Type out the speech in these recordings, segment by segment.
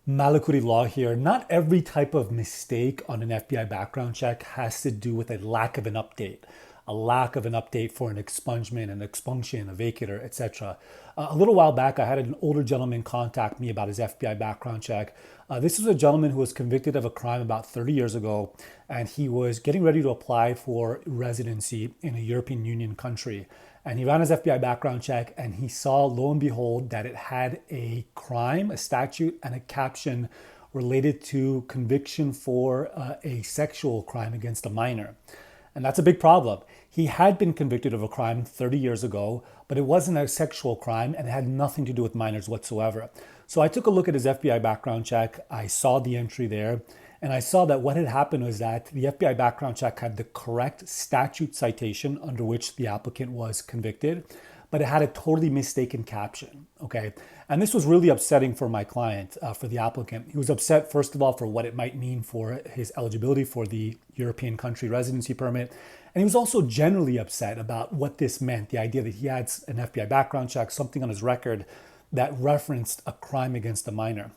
Malakuri Law here. Not every type of mistake on an FBI background check has to do with a lack of an update. A lack of an update for an expungement, an expunction, a vacatur, etc. A little while back, I had an older gentleman contact me about his FBI background check. This was a gentleman who was convicted of a crime about 30 years ago, and he was getting ready to apply for residency in a European Union country. And he ran his FBI background check and he saw, lo and behold, that it had a crime, a statute, and a caption related to conviction for a sexual crime against a minor. And that's a big problem. He had been convicted of a crime 30 years ago, but it wasn't a sexual crime and it had nothing to do with minors whatsoever. So I took a look at his FBI background check. I saw the entry there. And I saw that what had happened was that the FBI background check had the correct statute citation under which the applicant was convicted, but it had a totally mistaken caption. Okay. And this was really upsetting for my client, for the applicant. He was upset, first of all, for what it might mean for his eligibility for the European country residency permit. And he was also generally upset about what this meant, the idea that he had an FBI background check, something on his record that referenced a crime against a minor.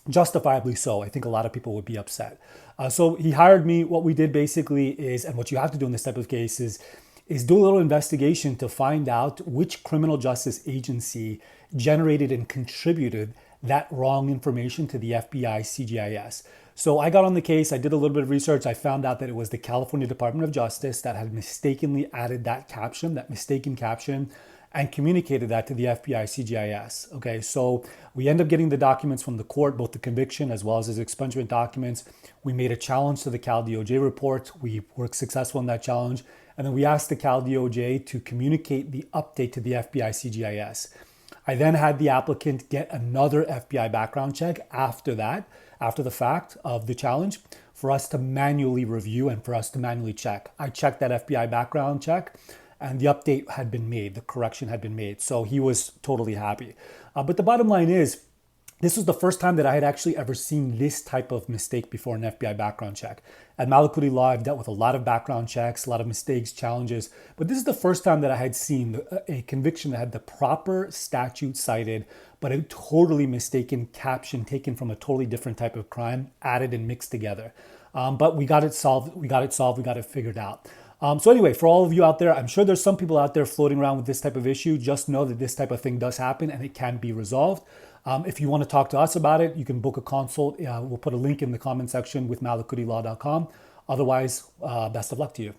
Justifiably so. I think a lot of people would be upset. So he hired me. What we did basically is, and what you have to do in this type of cases, is do a little investigation to find out which criminal justice agency generated and contributed that wrong information to the FBI CGIS. So I got on the case. I did a little bit of research. I found out that it was the California Department of Justice that had mistakenly added that caption, that mistaken caption, and communicated that to the FBI CGIS. Okay, so we end up getting the documents from the court, both the conviction as well as his expungement documents. We made a challenge to the Cal DOJ report. We were successful in that challenge. And then we asked the Cal DOJ to communicate the update to the FBI CGIS. I then had the applicant get another FBI background check after that, after the fact of the challenge, for us to manually review and for us to manually check. I checked that FBI background check, and the update had been made, the correction had been made. So he was totally happy. But the bottom line is, this was the first time that I had actually ever seen this type of mistake before an FBI background check. At Malakuri Law, I've dealt with a lot of background checks, a lot of mistakes, challenges, but this is the first time that I had seen a conviction that had the proper statute cited, but a totally mistaken caption taken from a totally different type of crime, added and mixed together. But we got it solved, we got it figured out. So anyway, for all of you out there, I'm sure there's some people out there floating around with this type of issue. Just know that this type of thing does happen and it can be resolved. If you want to talk to us about it, you can book a consult. We'll put a link in the comment section with malakurilaw.com. Otherwise, best of luck to you.